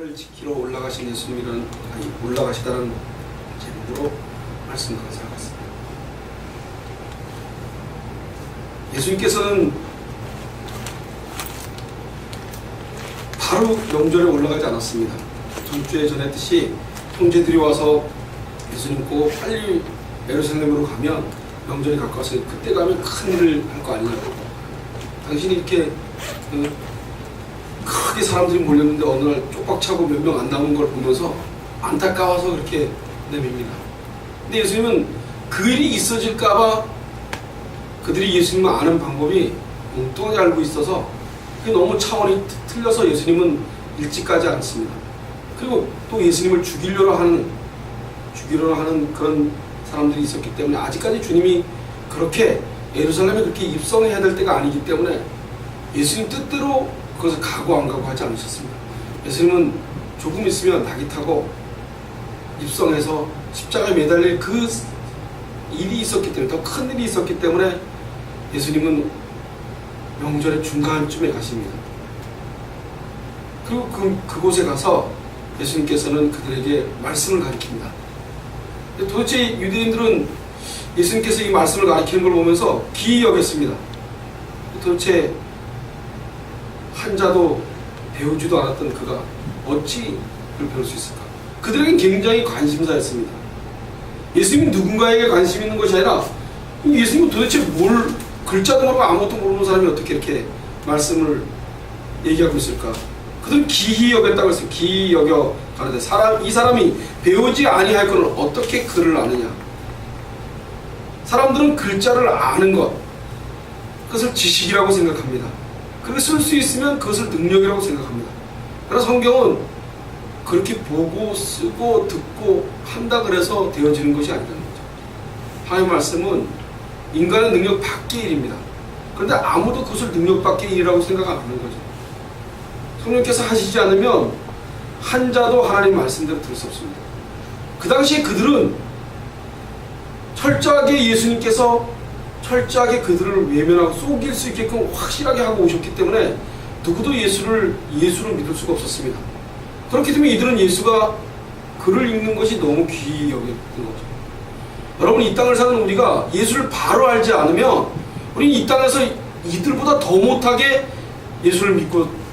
십자가를 지키러 올라가신 예수님이라는, 올라가시다는 제목으로 말씀 강사하겠습니다. 예수님께서는 바로 명절에 올라가지 않았습니다. 전주에 전했듯이 형제들이 와서 예수님 꼭 빨리 예루살렘으로 가면 명절이 가까워서 그때 가면 큰 일을 할 거 아니냐고. 당신이 이렇게 크게 사람들이 몰렸는데 어느 날 쪽박 차고 몇 명 안 남은 걸 보면서 안타까워서 그렇게 내밉니다. 근데 예수님은 그 일이 있어질까봐 그들이 예수님을 아는 방법이 엉뚱하게 알고 있어서 그게 너무 차원이 틀려서 예수님은 일찍 가지 않습니다. 그리고 또 예수님을 죽이려고 하는 그런 사람들이 있었기 때문에 아직까지 주님이 그렇게 예루살렘에 그렇게 입성해야 될 때가 아니기 때문에 예수님 뜻대로 그것을 가고 안 가고 하지 않으셨습니다. 예수님은 조금 있으면 낙이 타고 입성해서 십자가에 매달릴 그 일이 있었기 때문에, 더 큰 일이 있었기 때문에 예수님은 명절의 중간쯤에 가십니다. 그리고 그곳에 가서 예수님께서는 그들에게 말씀을 가르칩니다. 도대체 유대인들은 예수님께서 이 말씀을 가르치는 걸 보면서 기이 여겼습니다. 도대체 한 자도 배우지도 않았던 그가 어찌 그걸 배울 수 있을까? 그들에겐 굉장히 관심사였습니다. 예수님이 누군가에게 관심 있는 것이 아니라 예수님은 도대체 뭘, 글자도 모르고 아무것도 모르는 사람이 어떻게 이렇게 말씀을 얘기하고 있을까? 그들은 기이 여겼다고 했어요. 기이 여겨 가로되 이 사람이 배우지 아니할 것을 어떻게 글을 아느냐? 사람들은 글자를 아는 것, 그것을 지식이라고 생각합니다. 그렇게 쓸 수 있으면 그것을 능력이라고 생각합니다. 그래서 성경은 그렇게 보고 쓰고 듣고 한다 그래서 되어지는 것이 아니라는 거죠. 하나님의 말씀은 인간의 능력 밖의 일입니다. 그런데 아무도 그것을 능력 밖의 일이라고 생각 안 하는 거죠. 성령께서 하시지 않으면 한 자도 하나님 말씀대로 들을 수 없습니다. 그 당시에 그들은 철저하게 예수님께서 철저하게 그들을 외면하고 속일 수 있게끔 확실하게 하고 오셨기 때문에 누구도 예수를 믿을 수가 없었습니다. 그렇기 때문에 이들은 예수가 글을 읽는 것이 너무 귀히 여겼던 거죠. 여러분, 이 땅을 사는 우리가 예수를 바로 알지 않으면 우리는 이 땅에서 이들보다 더 못하게 예수를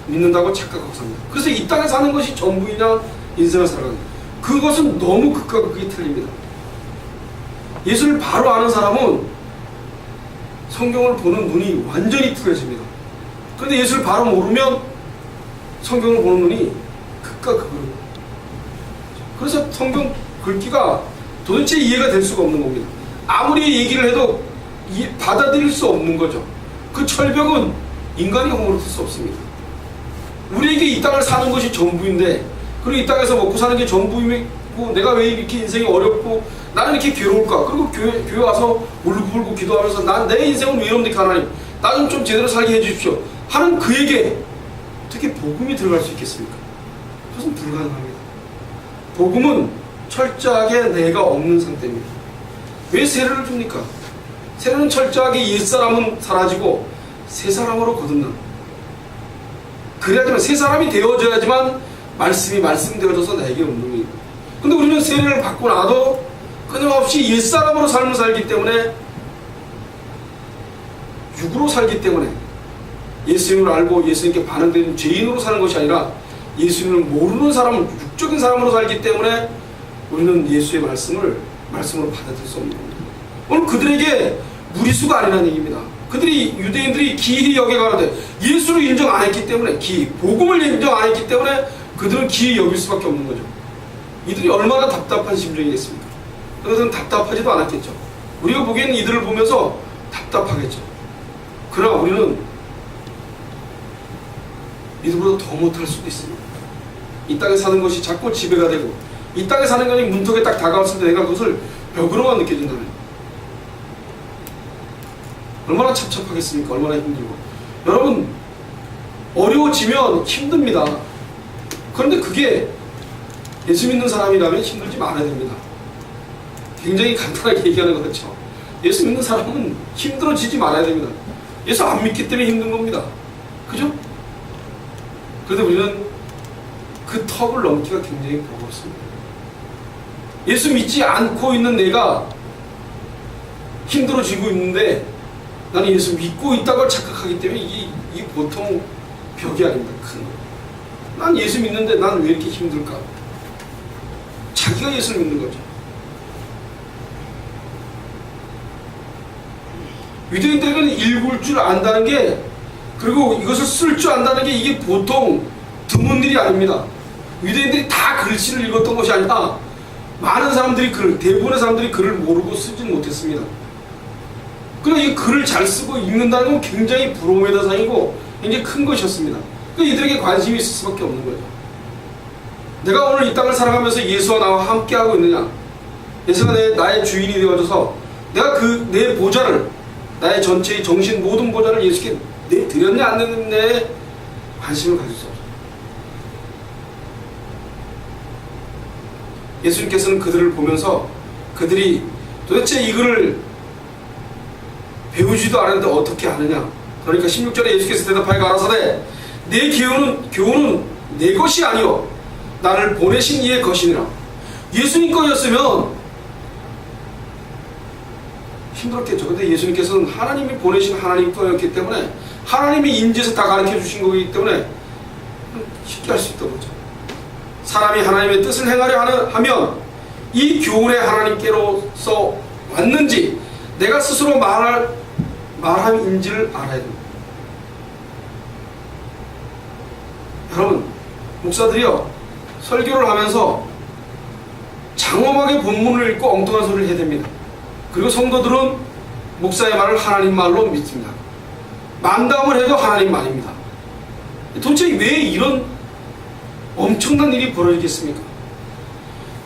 믿는다고 착각하고 삽니다. 그래서 이 땅에 사는 것이 전부이냐 인생을 살아가는, 그것은 너무 극과 극이 틀립니다. 예수를 바로 아는 사람은 성경을 보는 눈이 완전히 틀려집니다. 그런데 예수를 바로 모르면 성경을 보는 눈이 극과 극으로. 그래서 성경 글귀가 도대체 이해가 될 수가 없는 겁니다. 아무리 얘기를 해도 받아들일 수 없는 거죠. 그 철벽은 인간이 허물을 쓸 수 없습니다. 우리에게 이 땅을 사는 것이 전부인데, 그리고 이 땅에서 먹고 사는 게 전부이고, 내가 왜 이렇게 인생이 어렵고 나는 이렇게 괴로울까? 그리고 교회 와서 울고불고 기도하면서 난 내 인생은 왜 이럽니까 하나님, 나 좀 제대로 살게 해주십시오 하는 그에게 어떻게 복음이 들어갈 수 있겠습니까? 그것은 불가능합니다. 복음은 철저하게 내가 없는 상태입니다. 왜 세례를 줍니까? 세례는 철저하게 옛사람은 사라지고 새 사람으로 거듭난, 그래야지만 새 사람이 되어져야지만 말씀되어져서 나에게 운동입니다. 근데 우리는 세례를 받고 나도 끊임없이 옛사람으로 삶을 살기 때문에, 육으로 살기 때문에 예수님을 알고 예수님께 반응되는 죄인으로 사는 것이 아니라 예수님을 모르는 사람은 육적인 사람으로 살기 때문에 우리는 예수의 말씀으로 받아들일 수 없는 겁니다. 오늘 그들에게 무리수가 아니라는 얘기입니다. 유대인들이 기이 여겨가는데 예수를 인정 안 했기 때문에, 복음을 인정 안 했기 때문에 그들은 기이 여길 수밖에 없는 거죠. 이들이 얼마나 답답한 심정이겠습니까? 그것은 답답하지도 않았겠죠. 우리가 보기에는 이들을 보면서 답답하겠죠. 그러나 우리는 이들보다 더 못할 수도 있습니다. 이 땅에 사는 것이 자꾸 지배가 되고, 이 땅에 사는 것이 문턱에 딱 다가왔을 때 내가 그것을 벽으로만 느껴진다면 얼마나 찹찹하겠습니까? 얼마나 힘들고. 여러분, 어려워지면 힘듭니다. 그런데 그게 예수 믿는 사람이라면 힘들지 말아야 됩니다. 굉장히 간단하게 얘기하는 것 같죠. 예수 믿는 사람은 힘들어지지 말아야 됩니다. 예수 안 믿기 때문에 힘든 겁니다. 그죠? 그런데 우리는 그 턱을 넘기가 굉장히 버겁습니다. 예수 믿지 않고 있는 내가 힘들어지고 있는데 나는 예수 믿고 있다고 착각하기 때문에 이게 보통 벽이 아닙니다. 큰 거. 난 예수 믿는데 난 왜 이렇게 힘들까? 자기가 예수를 믿는 거죠. 유대인들은 읽을 줄 안다는 게, 그리고 이것을 쓸 줄 안다는 게 이게 보통 드문 일이 아닙니다. 유대인들이 다 글씨를 읽었던 것이 아니라 많은 사람들이 대부분의 사람들이 글을 모르고 쓰진 못했습니다. 그러나 이 글을 잘 쓰고 읽는다는 건 굉장히 부러움의 대상이고 굉장히 큰 것이었습니다. 그러니까 이들에게 관심이 있을 수밖에 없는 거죠. 내가 오늘 이 땅을 살아가면서 예수와 나와 함께하고 있느냐, 예수가 나의 주인이 되어줘서 내가 내 보좌를, 나의 전체의 정신 모든 보좌를 예수께 드렸냐 안 드렸냐에 관심을 가질 수 없어요. 예수님께서는 그들을 보면서 그들이 도대체 이 글을 배우지도 않았는데 어떻게 아느냐. 그러니까 16절에 예수께서 대답하여 가라사대 내 교훈은 내 것이 아니요 나를 보내신 이의 것이니라. 예수님 거였으면 힘들었겠죠. 근데 예수님께서는 하나님이 보내신 하나님 거였기 때문에, 하나님이 인지해서 다 가르쳐 주신 거기 때문에 쉽게 할 수 있다고 보죠. 사람이 하나님의 뜻을 행하려 하면 이 교훈의 하나님께로서 왔는지 내가 스스로 말함인지를 알아야 됩니다. 여러분, 목사들이요, 설교를 하면서 장엄하게 본문을 읽고 엉뚱한 소리를 해야 됩니다. 그리고 성도들은 목사의 말을 하나님 말로 믿습니다. 만담을 해도 하나님 말입니다. 도대체 왜 이런 엄청난 일이 벌어지겠습니까?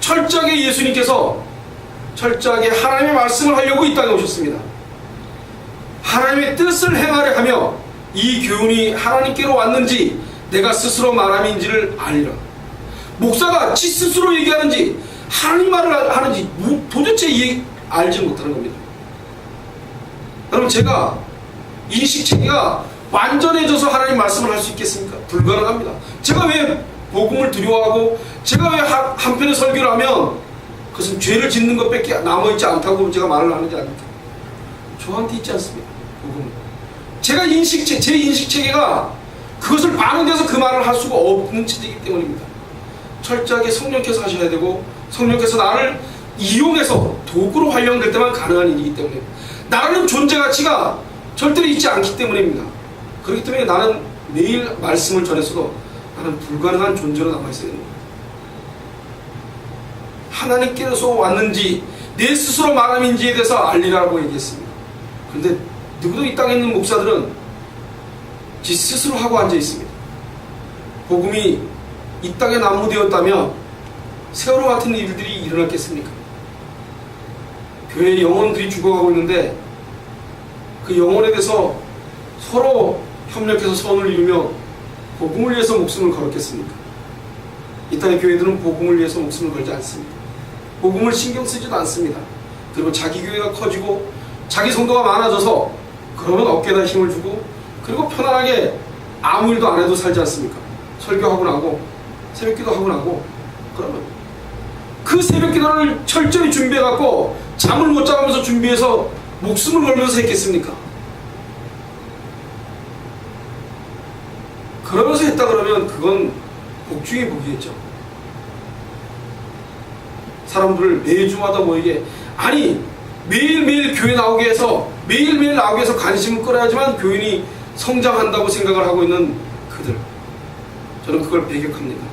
철저하게 예수님께서 철저하게 하나님의 말씀을 하려고 이 땅에 오셨습니다. 하나님의 뜻을 행하려 하며 이 교훈이 하나님께로 왔는지 내가 스스로 말함인지를 아니라. 목사가 지 스스로 얘기하는지 하나님 말을 하는지 도대체 알지 못하는 겁니다. 여러분, 제가 인식체계가 완전해져서 하나님 말씀을 할 수 있겠습니까? 불가능합니다. 제가 왜 복음을 두려워하고 제가 왜 한편의 설교를 하면 그것은 죄를 짓는 것밖에 남아있지 않다고 제가 말을 하는지 아닙니까? 저한테 있지 않습니다. 복음은. 제 인식체계가 그것을 반응돼서 그 말을 할 수가 없는 체제이기 때문입니다. 철저하게 성령께서 하셔야 되고, 성령께서 나를 이용해서 도구로 활용될 때만 가능한 일이기 때문에, 나라는 존재 가치가 절대로 있지 않기 때문입니다. 그렇기 때문에 나는 매일 말씀을 전해서도 나는 불가능한 존재로 남아있어야 됩니다. 하나님께서 왔는지 내 스스로 말함인지에 대해서 알리라고 얘기했습니다. 그런데 누구도 이 땅에 있는 목사들은 지 스스로 하고 앉아 있습니다. 복음이 이 땅에 난무되었다면 세월호 같은 일들이 일어났겠습니까? 교회의 영혼들이 죽어가고 있는데 그 영혼에 대해서 서로 협력해서 선을 이루며 복음을 위해서 목숨을 걸었겠습니까? 이 땅의 교회들은 복음을 위해서 목숨을 걸지 않습니다. 복음을 신경 쓰지도 않습니다. 그리고 자기 교회가 커지고 자기 성도가 많아져서 그러면 어깨에다 힘을 주고, 그리고 편안하게 아무 일도 안 해도 살지 않습니까? 설교하고 나고 새벽기도 하고 나고. 그러면 그 새벽기도를 철저히 준비해갖고 잠을 못 자면서 준비해서 목숨을 걸면서 했겠습니까? 그러면서 했다 그러면 그건 복 중에 복이겠죠. 사람들을 매주마다 모이게, 아니 매일매일 교회 나오게 해서 매일매일 나오게 해서 관심을 끌어야지만 교인이 성장한다고 생각을 하고 있는 그들, 저는 그걸 배격합니다.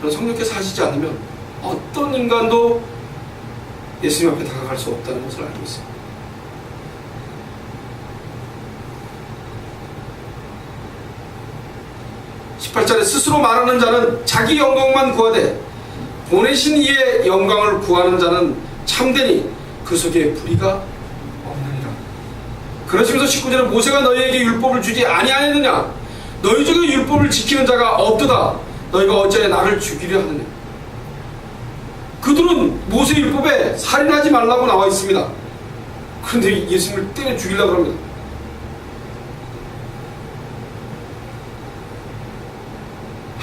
저는 성령께서 하시지 않으면 어떤 인간도 예수님 앞에 다가갈 수 없다는 것을 알고 있습니다. 18절에 스스로 말하는 자는 자기 영광만 구하되 보내신 이의 영광을 구하는 자는 참되니 그 속에 불의가 없느니라. 그러시면서 19절에 모세가 너희에게 율법을 주지 아니하였느냐? 너희 중에 율법을 지키는 자가 없도다. 너희가 어찌하여 나를 죽이려 하느냐? 그들은 모세 율법에 살인하지 말라고 나와 있습니다. 그런데 예수님을 때려 죽이려고 합니다.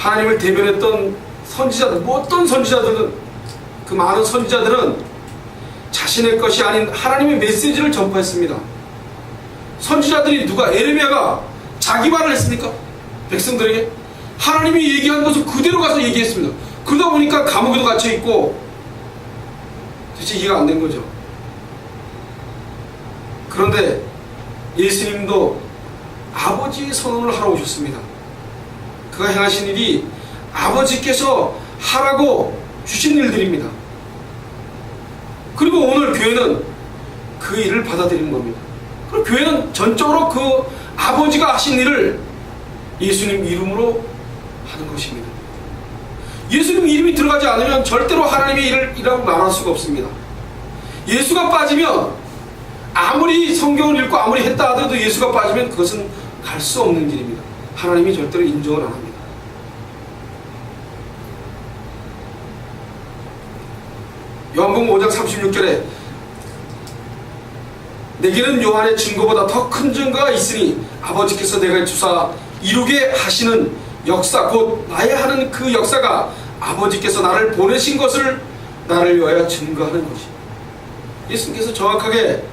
하나님을 대변했던 선지자들, 뭐 어떤 선지자들은, 그 많은 선지자들은 자신의 것이 아닌 하나님의 메시지를 전파했습니다. 선지자들이 누가, 에레미야가 자기 말을 했습니까? 백성들에게 하나님이 얘기한 것을 그대로 가서 얘기했습니다. 그러다 보니까 감옥에도 갇혀있고 도대체 이해가 안 된 거죠. 그런데 예수님도 아버지의 선언을 하러 오셨습니다. 그가 행하신 일이 아버지께서 하라고 주신 일들입니다. 그리고 오늘 교회는 그 일을 받아들이는 겁니다. 그리고 교회는 전적으로 그 아버지가 하신 일을 예수님 이름으로 하는 것입니다. 예수님 이름이 들어가지 않으면 절대로 하나님의 일이라고 말할 수가 없습니다. 예수가 빠지면 아무리 성경을 읽고 아무리 했다 하더라도 예수가 빠지면 그것은 갈 수 없는 길입니다. 하나님이 절대로 인정을 안 합니다. 요한복음 5장 36절에 내게는 요한의 증거보다 더 큰 증거가 있으니 아버지께서 내가 주사 이루게 하시는 역사, 곧 나의 하는 그 역사가 아버지께서 나를 보내신 것을 나를 위하여 증거하는 것이. 예수님께서 정확하게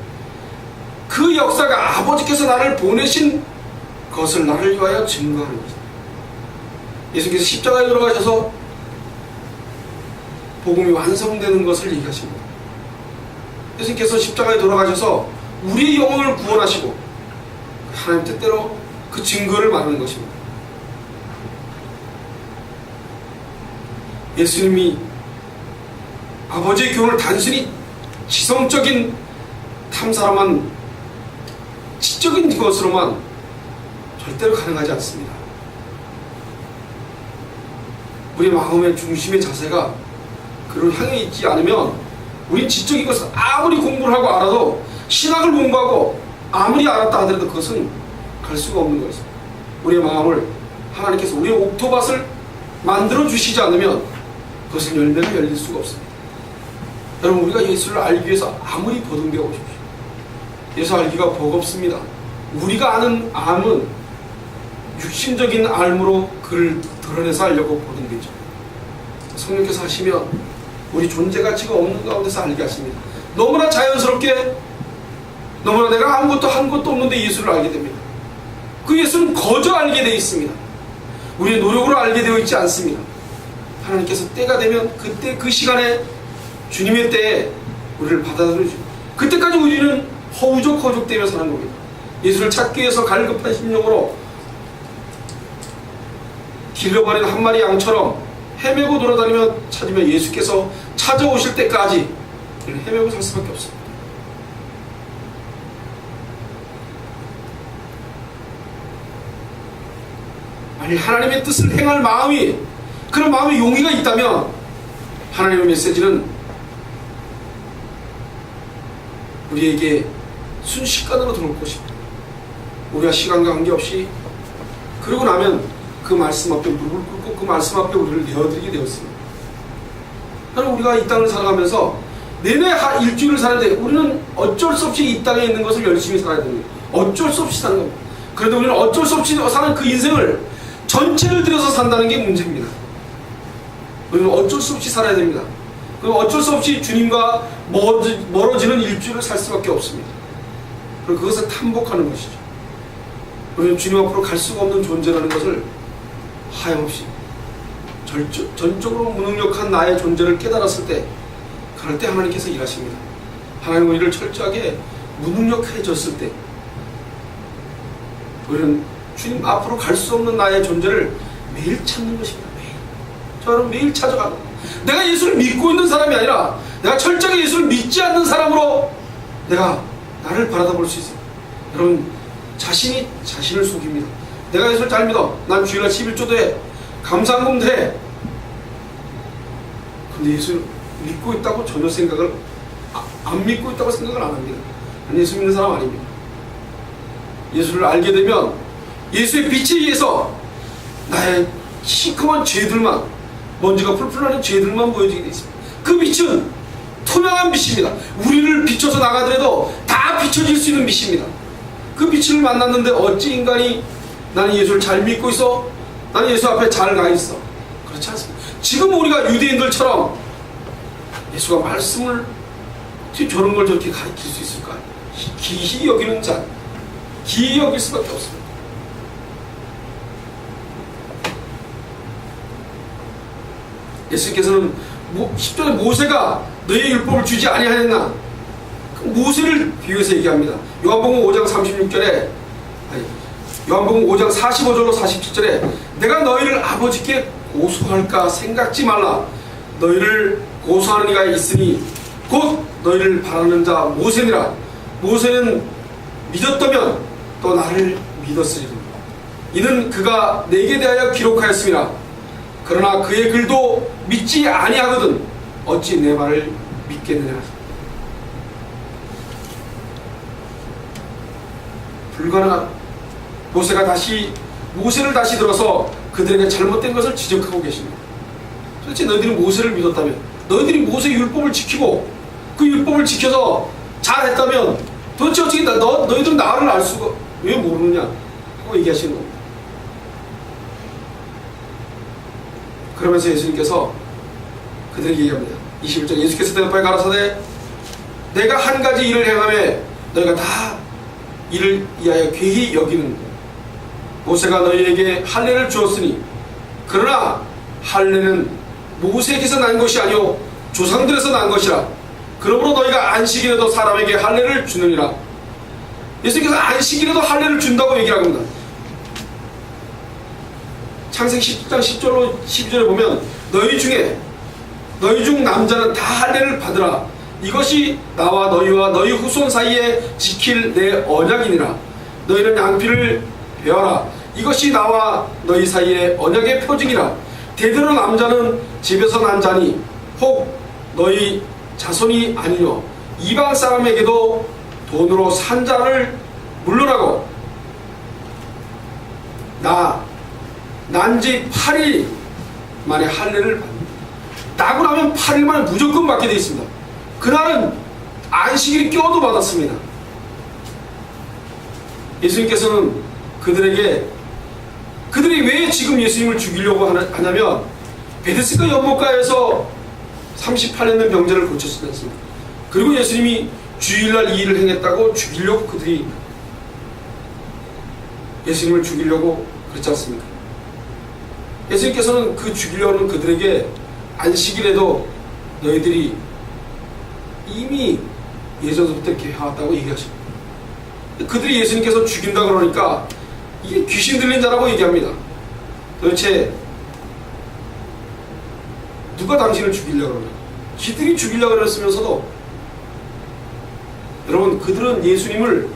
그 역사가 아버지께서 나를 보내신 것을 나를 위하여 증거하는 것이다. 예수님께서 십자가에 돌아가셔서 복음이 완성되는 것을 얘기하십니다. 예수님께서 십자가에 돌아가셔서 우리의 영혼을 구원하시고 하나님 뜻대로 그 증거를 말하는 것입니다. 예수님이 아버지의 교훈을 단순히 지성적인 탐사로만, 지적인 것으로만 절대로 가능하지 않습니다. 우리 마음의 중심의 자세가 그를 향해 있지 않으면 우린 지적인 것을 아무리 공부를 하고 알아도, 신학을 공부하고 아무리 알았다 하더라도 그것은 갈 수가 없는 것입니다. 우리의 마음을 하나님께서 우리의 옥토밭을 만들어 주시지 않으면 그것은 열매가 열릴 수가 없습니다. 여러분, 우리가 예수를 알기 위해서 아무리 버둥겨 오십시오. 예수 알기가 버겁습니다. 우리가 아는 암은 육신적인 알므로 그를 드러내서 알려고 버둥기죠. 성령께서 하시면 우리 존재 가치가 없는 가운데서 알게 하십니다. 너무나 자연스럽게, 너무나 내가 아무것도 한 것도 없는데 예수를 알게 됩니다. 그 예수는 거저 알게 되어 있습니다. 우리의 노력으로 알게 되어 있지 않습니다. 하나님께서 때가 되면 그때 그 시간에, 주님의 때에 우리를 받아들여주고, 그때까지 우리는 허우적되며 사는 겁니다. 예수를 찾기 위해서 갈급한 심령으로 길러버린 한 마리 양처럼 헤매고 돌아다니며 찾으며 예수께서 찾아오실 때까지 헤매고 살 수밖에 없습니다. 만일 하나님의 뜻을 행할 마음이, 그런 마음의 용의가 있다면 하나님의 메시지는 우리에게 순식간으로 들어올 것입니다. 우리가 시간과 관계없이, 그러고 나면 그 말씀 앞에 무릎을 꿇고 그 말씀 앞에 우리를 내어드리게 되었습니다. 그럼 우리가 이 땅을 살아가면서 내내 일주일을 살아야 우리는 어쩔 수 없이 이 땅에 있는 것을 열심히 살아야 됩니다. 어쩔 수 없이 사는 겁니다. 그런데 우리는 어쩔 수 없이 사는 그 인생을 전체를 들여서 산다는 게 문제입니다. 우리는 어쩔 수 없이 살아야 됩니다. 그리고 어쩔 수 없이 주님과 멀어지는 일주일을 살 수밖에 없습니다. 그리고 그것을 탐복하는 것이죠. 우리는 주님 앞으로 갈 수가 없는 존재라는 것을 하염없이 전적으로 무능력한 나의 존재를 깨달았을 때, 그럴 때 하나님께서 일하십니다. 하나님 우리를 철저하게 무능력해졌을 때 우리는 주님 앞으로 갈 수 없는 나의 존재를 매일 찾는 것입니다. 매일. 저는 매일 찾아가는, 내가 예수를 믿고 있는 사람이 아니라 내가 철저하게 예수를 믿지 않는 사람으로 내가 나를 바라볼 수 있어요. 여러분, 자신이 자신을 속입니다. 내가 예수를 잘 믿어. 난 주일날 11조도 해. 감사금도 해. 근데 예수를 믿고 있다고 전혀 생각을, 안 믿고 있다고 생각을 안 합니다. 난 예수 믿는 사람 아닙니다. 예수를 알게 되면 예수의 빛에 의해서 나의 시커먼 죄들만, 먼지가 풀풀 나는 죄들만 보여지게 되어 있습니다. 그 빛은 투명한 빛입니다. 우리를 비춰서 나가더라도 다 비춰질 수 있는 빛입니다. 그 빛을 만났는데 어찌 인간이 나는 예수를 잘 믿고 있어? 나는 예수 앞에 잘 가 있어. 그렇지 않습니다. 지금 우리가 유대인들처럼 예수가 말씀을 어떻게 저런 걸 저렇게 가르칠 수 있을까? 기히 여기는 자, 기히 여길 수밖에 없습니다. 예수께서는 10절에 모세가 너희의 율법을 주지 아니하였나? 모세를 비유해서 얘기합니다. 요한복음 5장 36절에 요한복음 5장 45절로 47절에 내가 너희를 아버지께 고소할까 생각지 말라. 너희를 고소하는 이가 있으니 곧 너희를 바라는 자 모세니라. 모세는 믿었다면 또 나를 믿었으리라. 이는 그가 내게 대하여 기록하였습니다. 그러나 그의 글도 믿지 아니하거든 어찌 내 말을 믿겠느냐. 불가능한 모세를 다시 들어서 그들에게 잘못된 것을 지적하고 계십니다. 도대체 너희들이 모세를 믿었다면, 너희들이 모세의 율법을 지키고 그 율법을 지켜서 잘했다면 도대체 어떻게 너희들은 나를 알 수가 왜 모르느냐 하고 얘기하시는 겁니다. 그러면서 예수님께서 그들에게 얘기합니다. 21절 예수께서 대답하여 가라사대 내가 한 가지 일을 행하며 너희가 다 이를 위하여 괴히 여기는 모세가 너희에게 할례를 주었으니 그러나 할례는 모세에게서 난 것이 아니오 조상들에서 난 것이라. 그러므로 너희가 안식일에도 사람에게 할례를 주느니라. 예수님께서 안식일에도 할례를 준다고 얘기를 합니다. 창세기 10장 10절로 12절에 보면 너희 중 남자는 다 할례를 받으라. 이것이 나와 너희와 너희 후손 사이에 지킬 내 언약이니라. 너희는 양피를 베어라. 이것이 나와 너희 사이에 언약의 표징이라. 대대로 남자는 집에서 난 자니 혹 너희 자손이 아니뇨. 이방 사람에게도 돈으로 산 자를 물러나고 난지 8일 만에 할례를 받는다. 나고 나면 8일 만에 무조건 받게 되어 있습니다. 그날은 안식일이 껴도 받았습니다. 예수님께서는 그들이 왜 지금 예수님을 죽이려고 하냐면 베데스다 연못가에서 38년 된 병자를 고쳤지 않습니까? 그리고 예수님이 주일날 이 일을 행했다고 죽이려고 그들이 예수님을 죽이려고 그렇지 않습니까? 예수님께서는 그 죽이려는 그들에게 안식일에도 너희들이 이미 예전부터 이렇게 해왔다고 얘기하십니다. 그들이 예수님께서 죽인다 그러니까 이게 귀신 들린 자라고 얘기합니다. 도대체 누가 당신을 죽이려고 그러냐? 지들이 죽이려고 그랬으면서도 여러분 그들은 예수님을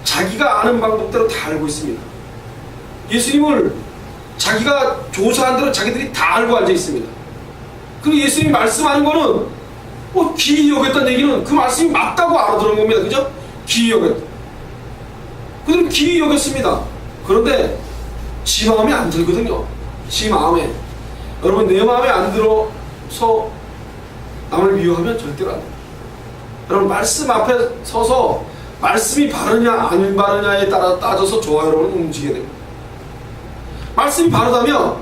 자기가 아는 방법대로 다 알고 있습니다. 예수님을 자기가 조사한 대로 자기들이 다 알고 앉아 있습니다. 그리고 예수님이 말씀하는 거는 기이 여겼다는 얘기는 그 말씀이 맞다고 알아들은 겁니다. 그죠? 기이 여겼다. 그들은 기이 여겼습니다. 그런데 지 마음에 안 들거든요. 지 마음에. 여러분 내 마음에 안 들어서 남을 미워하면 절대로 안 돼요. 여러분 말씀 앞에 서서 말씀이 바르냐 안 바르냐에 따라 따져서 저와 여러분은 움직여야 됩니다. 말씀이 바르다면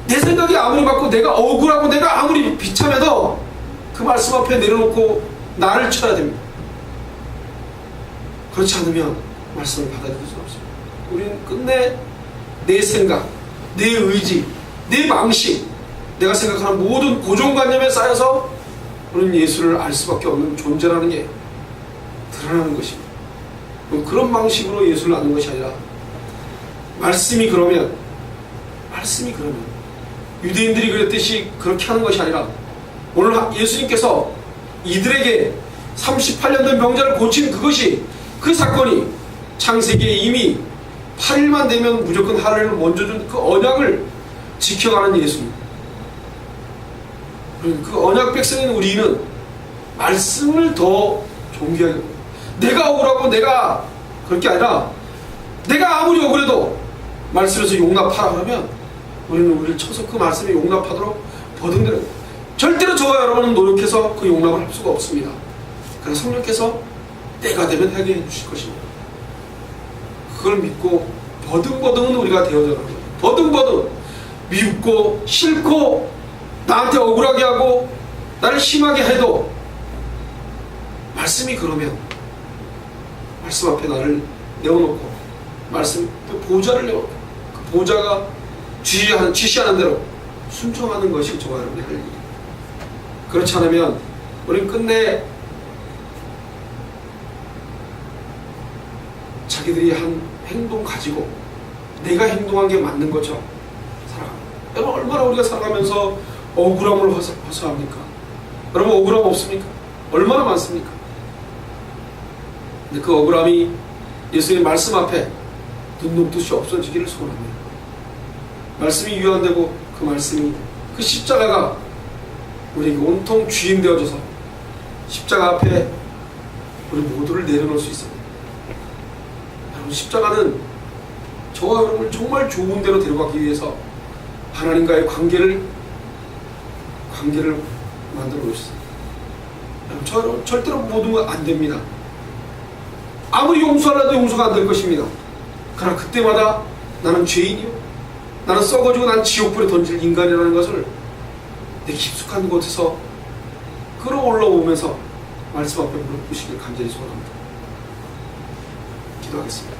내 생각이 아무리 맞고 내가 억울하고 내가 아무리 비참해도 그 말씀 앞에 내려놓고 나를 쳐야 됩니다. 그렇지 않으면 말씀을 받아들일 수 없습니다. 우리는 끝내 내 생각, 내 의지, 내 방식, 내가 생각하는 모든 고정관념에 쌓여서 우리는 예수를 알 수밖에 없는 존재라는 게 드러나는 것입니다. 그런 방식으로 예수를 아는 것이 아니라 말씀이 그러면 유대인들이 그랬듯이 그렇게 하는 것이 아니라 오늘 예수님께서 이들에게 38년 된 병자를 고친 그 사건이 창세기에 이미 8일만 되면 무조건 할례를 먼저 준 그 언약을 지켜가는 예수님. 그 언약 백성인 우리는 말씀을 더 존귀하게 내가 억울하고 내가 그럴 게 아니라 내가 아무리 억울해도 말씀에서 용납하라 그러면 우리는 우리를 쳐서 그 말씀에 용납하도록 버둥대는 절대로 저와 여러분은 노력해서 그 용납을 할 수가 없습니다. 그래서 성령께서 때가 되면 하게 해주실 것입니다. 그걸 믿고 버둥버둥은 우리가 되어져가는 거예요. 버둥버둥 미웃고 싫고 나한테 억울하게 하고 나를 심하게 해도 말씀이 그러면 말씀 앞에 나를 내어놓고 말씀 그 보좌를 내어놓고 그 보좌가 지시하는 대로 순종하는 것이 저와 여러분이 할 일이에요. 그렇지 않으면 우리는 끝내 자기들이 한 행동 가지고 내가 행동한 게 맞는 것처럼 살아갑니다. 여러분 얼마나 우리가 살아가면서 억울함을 허사합니까? 여러분 억울함 없습니까? 얼마나 많습니까? 근데 그 억울함이 예수의 말씀 앞에 눈 녹듯이 없어지기를 소원합니다. 말씀이 유한되고 그 말씀이 그 십자가가 우리에게 온통 주인 되어져서 십자가 앞에 우리 모두를 내려놓을 수 있습니다. 여러분 십자가는 저와 여러분을 정말 좋은 데로 데려가기 위해서 하나님과의 관계를 만들어 놓으셨습니다. 여러분 절대로 모든 건 안 됩니다. 아무리 용서하려도 용서가 안 될 것입니다. 그러나 그때마다 나는 죄인이요, 나는 썩어지고 난 지옥불에 던질 인간이라는 것을 내 깊숙한 곳에서 끌어올라오면서 말씀 앞에 무릎 꿇으시길 간절히 소원합니다. 기도하겠습니다.